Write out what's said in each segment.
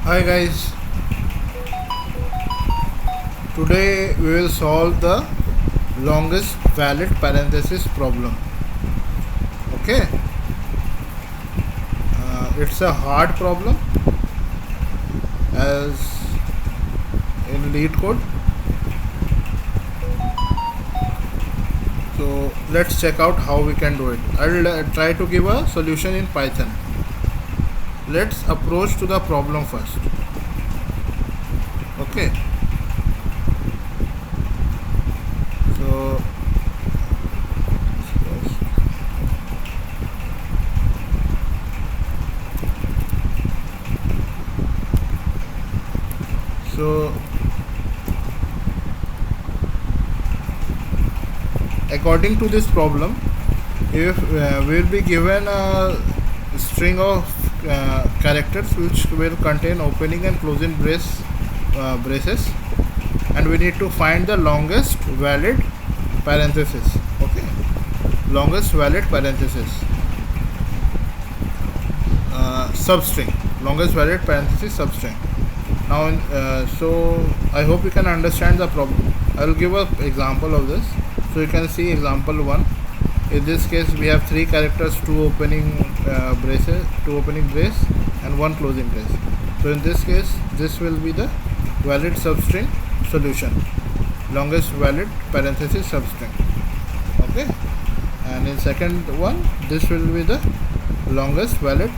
Hi guys, today we will solve the longest valid parenthesis problem. Okay, it's a hard problem as in lead code. So let's check out how we can do it. I'll try to give a solution in Python. Let's approach to the problem first. Okay, so so according to this problem, if we'll be given a string of characters which will contain opening and closing braces, and we need to find the longest valid parenthesis. Okay, longest valid parenthesis substring, longest valid parenthesis substring. Now so I hope you can understand the problem. I will give an example of this. So you can see example 1. In this case we have 3 characters, 2 opening brace and 1 closing brace. So in this case this will be the valid substring solution, longest valid parenthesis substring. Okay, and in second one this will be the longest valid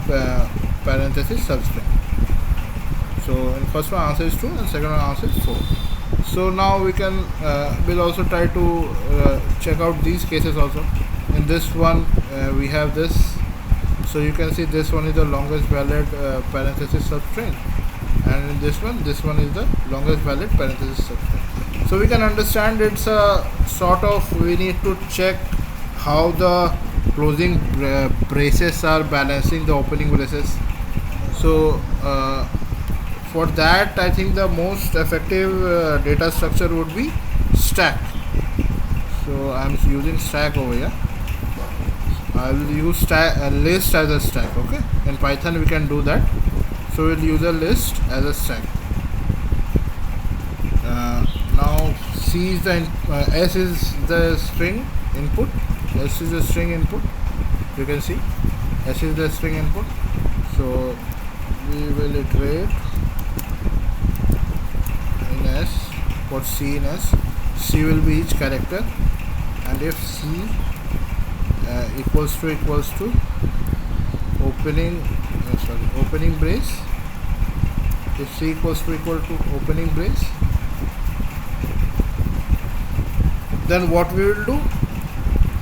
parenthesis substring. So in first one answer is true and second one answer is 4. So now we can will also try to check out these cases also. In this one we have this, so you can see this one is the longest valid parenthesis substring, and in this one is the longest valid parenthesis substring. So we can understand it's a sort of, we need to check how the closing braces are balancing the opening braces. So for that I think the most effective data structure would be stack. So I am using stack over here. I will use list as a stack. Okay, in Python we can do that. So we'll use a list as a stack. Now C is the S is the string input. S is the string input. You can see S is the string input. So we will iterate in S. For C in S, C will be each character, and if C equals to opening brace, if C equal to opening brace, then what we will do,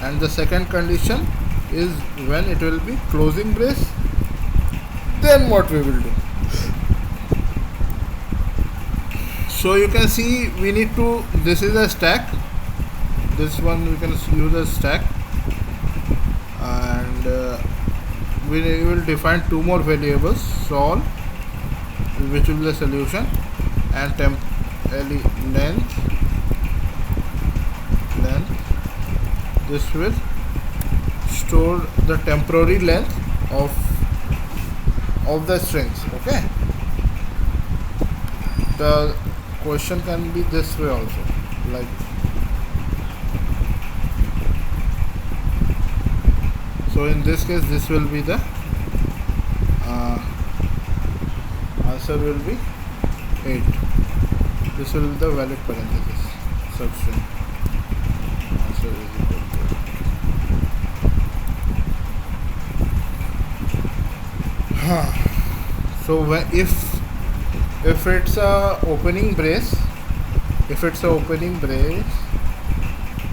and the second condition is when it will be closing brace, then what we will do. So you can see we need to, this is a stack, this one we can use a stack, and we will define 2 more variables, sol, which will be the solution, and length. This will store the temporary length of the strings. Okay, the question can be this way also, like so. In this case this will be the answer will be 8. This will be the valid parenthesis substring. Answer is equal to so if it's a opening brace,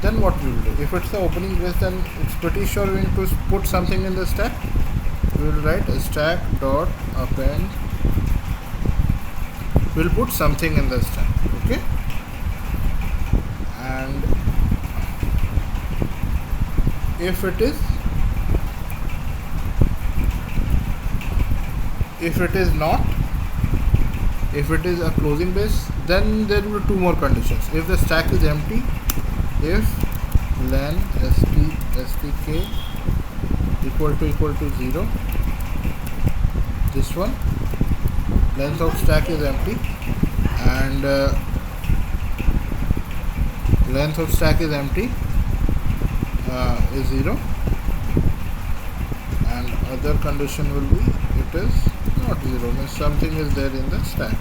then what we will do? If it's the opening brace, then it's pretty sure we need to put something in the stack. We will write a stack dot append. We'll put something in the stack. Okay, and if it is a closing brace, then there will be 2 more conditions. If the stack is empty, if len stk equal to 0, this one, length of stack is empty, and length of stack is empty, is 0, and other condition will be it is not 0, means something is there in the stack.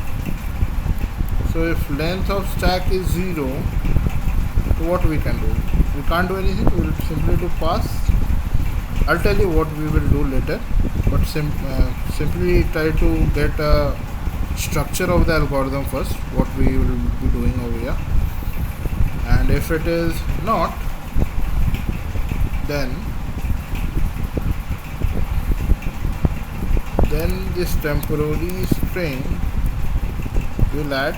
So if length of stack is 0, what we can do? We can't do anything. We will simply do pass. I'll tell you what we will do later, but simply try to get a structure of the algorithm first, what we will be doing over here. And if it is not, then this temporary string will add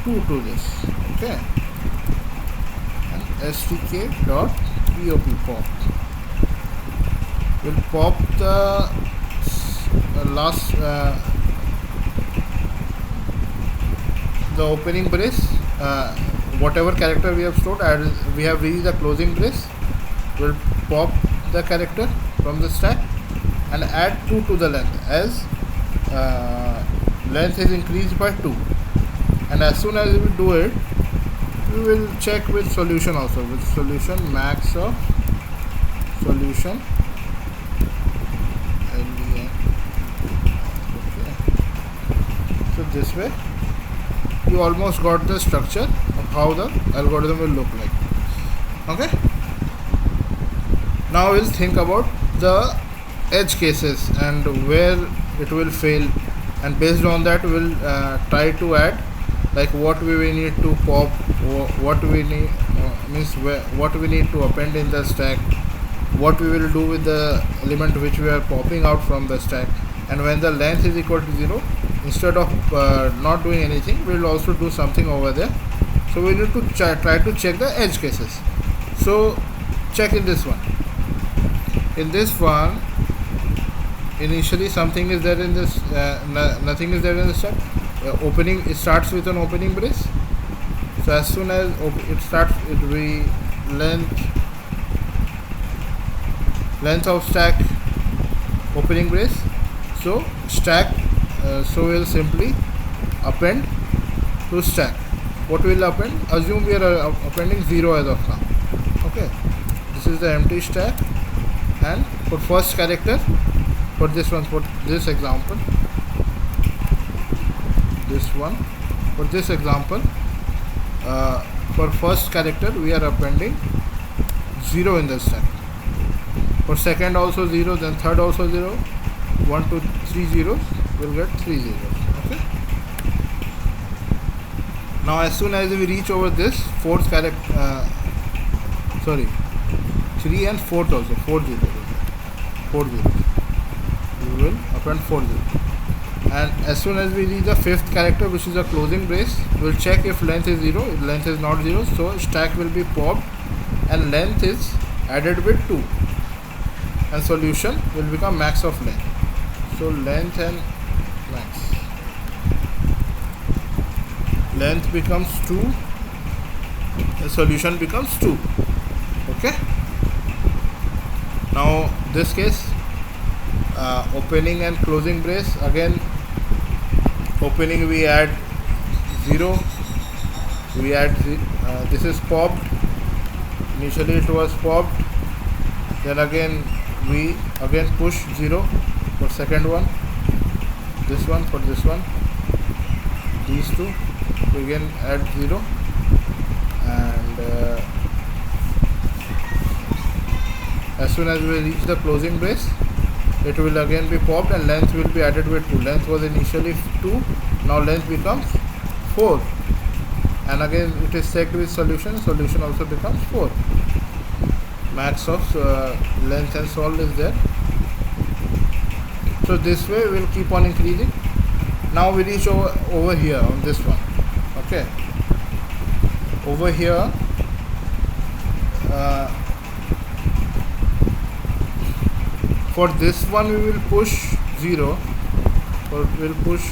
2 to this, okay, and stk dot pop will pop the last the opening brace, whatever character we have stored, as we have reached the closing brace, will pop the character from the stack and add 2 to the length, as length is increased by 2. And as soon as we do it, we will check with solution also, with solution max of solution LDN. Okay. So this way you almost got the structure of how the algorithm will look like. Okay, now we'll think about the edge cases and where it will fail, and based on that we'll try to add like what we will need to pop, what we need what we need to append in the stack, what we will do with the element which we are popping out from the stack, and when the length is equal to 0, instead of not doing anything, we will also do something over there. So we need to try to check the edge cases. So check in this one. In this one, initially something is there in this, nothing is there in the stack. Opening, it starts with an opening brace. So as soon as it starts, it will be length of stack opening brace. So stack, so we'll simply append to stack. What will append? Assume we are appending 0 as of now. Okay, this is the empty stack, and for first character, for this one, for this example, this one, for this example, for first character we are appending 0 in the stack. For second also 0, then third also 0, 1, 2, 3 zeros, we'll get 3 zeros. Okay. Now as soon as we reach over this fourth character, 3 and 4th also, 4 zeros, 4 zeros, we will append 4 zeros. And as soon as we reach the fifth character, which is a closing brace, we'll check if length is 0. If length is not 0, so stack will be popped and length is added with 2, and solution will become max of length. So length and max, length becomes 2, the solution becomes 2. Okay, now this case, opening and closing brace, again opening we add 0, we add this is popped, initially it was popped, then again we push 0 for second one, this one for this one, these two, we again add 0, and as soon as we reach the closing brace, it will again be popped and length will be added with 2. Length was initially 2, now length becomes 4, and again it is checked with solution, solution also becomes 4. Max of length and solve is there. So this way we will keep on increasing. Now we reach over here on this one. Okay, over here for this one we will push 0, or we will push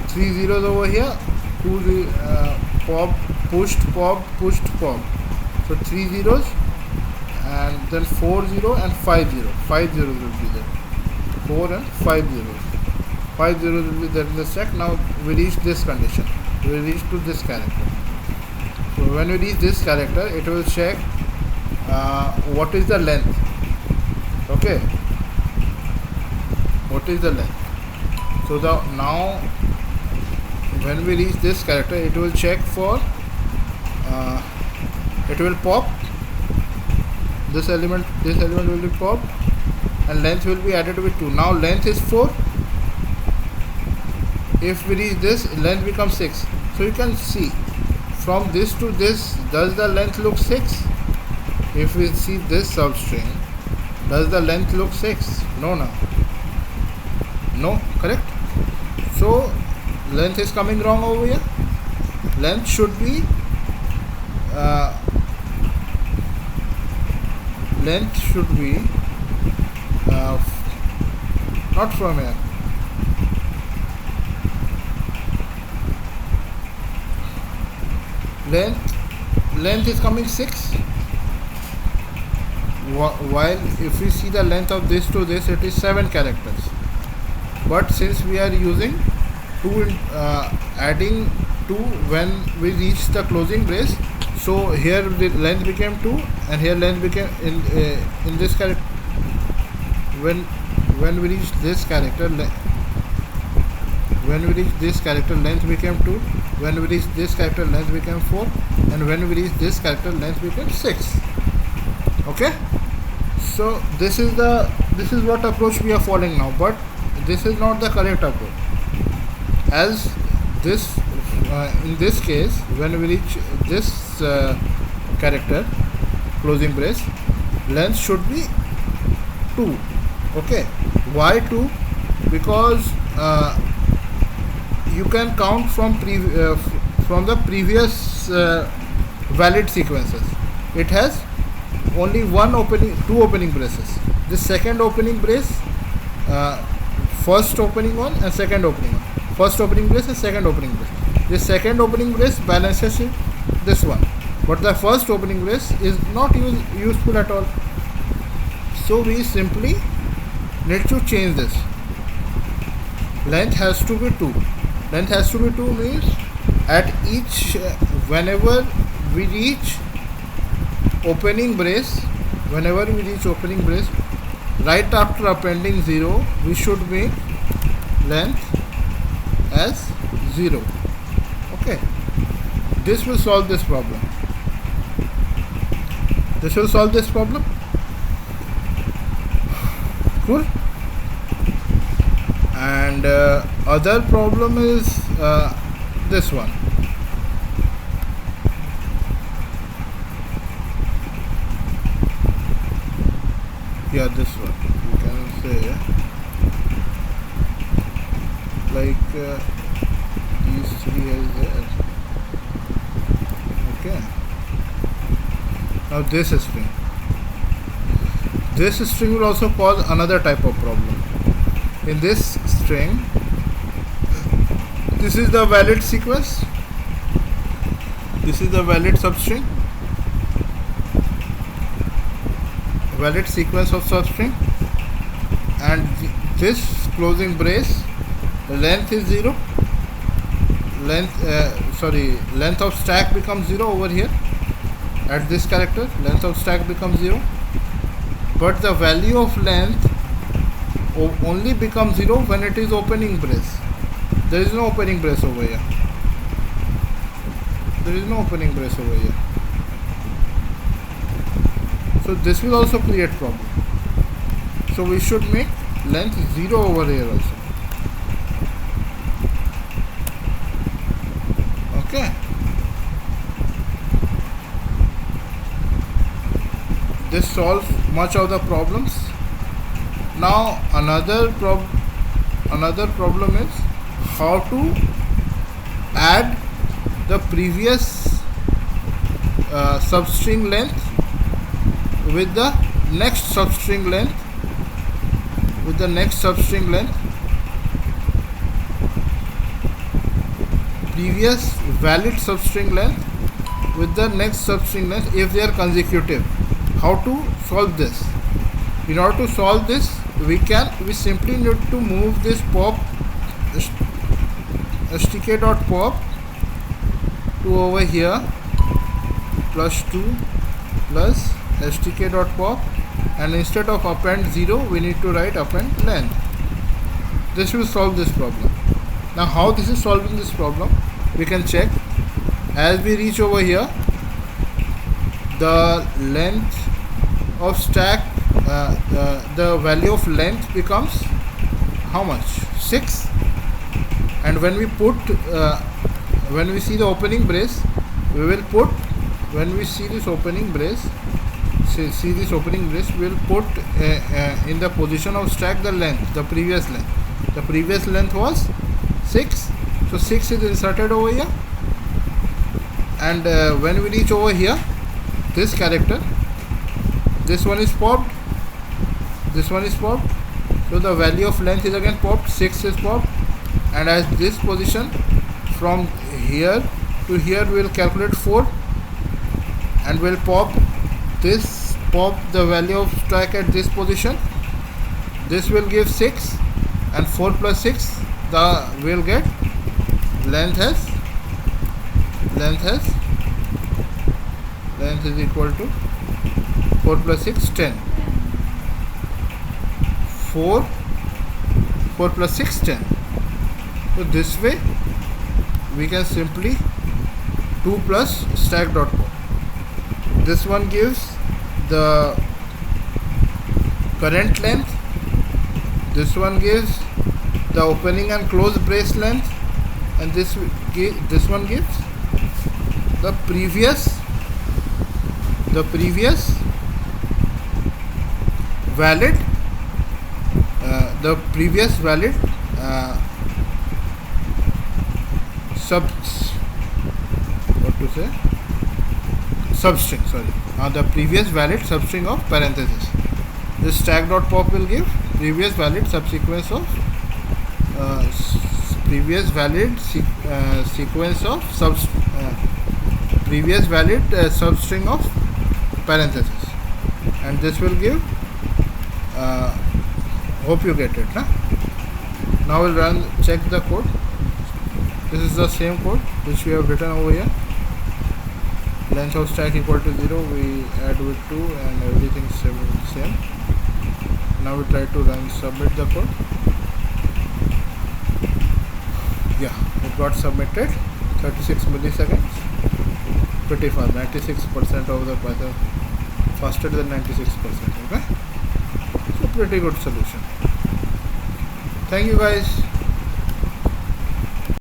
3 zeros over here, 2 pop, pushed, pop, pushed, pop. So 3 zeros, and then 4 0 and 5 0. 5 zeros will be there. 4 and 5 zeros. 5 zeros will be there in the stack. Now we reach this condition. We reach to this character. So when we reach this character, it will check what is the length. Okay. What is the length? So now when we reach this character, it will check for. It will pop. This element will be popped, and length will be added with 2. Now length is 4. If we reach this, length becomes 6. So you can see from this to this, does the length look 6? If we see this substring, does the length look 6? No, correct? So length is coming wrong over here. Length should be not from here. Length is coming 6, while if we see the length of this to this, it is 7 characters. But since we are using adding 2 when we reach the closing brace, so here the length became 2, and here length became in this character. When we reach this character, length became 2. When we reach this character, length became 4, and when we reach this character, length became 6. Okay. So this is what approach we are following now, but this is not the correct approach. As this in this case, when we reach this character, closing brace, length should be 2. Okay. Why 2? Because you can count from the previous valid sequences. It has only two opening braces. The second opening brace, first opening one and second opening one. First opening brace and second opening brace. The second opening brace balances this one, but the first opening brace is not useful at all. So we simply need to change this. Length has to be 2. Length has to be 2 means at each whenever we reach opening brace, right after appending 0, we should make length as 0. Okay. This will solve this problem. Cool. And other problem is this one. Yeah, this one. You can say like these 3 is there. Okay. Now this string will also cause another type of problem. In this string, this is the valid sequence, this is the valid substring, valid sequence of substring, and this closing brace, the length is 0. Length of stack becomes 0 over here. At this character, length of stack becomes 0, but the value of length only becomes 0 when it is opening brace. There is no opening brace over here. So this will also create problem. So we should make length 0 over here also. Okay. This solves much of the problems. Now another problem is how to add the previous substring length with the next substring length previous valid substring length with the next substring length if they are consecutive. How to solve this? In order to solve this, we simply need to move this pop stk.pop to over here, +2 plus stk.pop, and instead of append 0 we need to write append length. This will solve this problem. Now how this is solving this problem, we can check. As we reach over here, the length of stack, the value of length becomes how much? 6. And when we put when we see the opening brace, we will put, when we see this opening brace, we will put in the position of stack the length, the previous length was 6, so 6 is inserted over here. And when we reach over here, this character, this one is popped, so the value of length is again popped, 6 is popped. And as this position, from here to here we will calculate 4, and we'll pop the value of stack at this position. This will give 6, and 4 plus 6 we'll get length is equal to 4 plus 6 10. 4 plus 6 10. So this way we can simply 2 plus stack.pop. This one gives the current length, this one gives the opening and close brace length, and this one gives the previous valid substring, the previous valid substring of parenthesis. This stack.pop will give previous valid subsequence of previous valid substring of parenthesis, and this will give hope you get it, huh? Now we'll check the code. This is the same code which we have written over here. Length of stack equal to 0, we add with 2, and everything same. Now we try to submit the code. Yeah, it got submitted. 36 milliseconds. Pretty fast. 96% of the Python, faster than 96%. Okay, so pretty good solution. Thank you guys.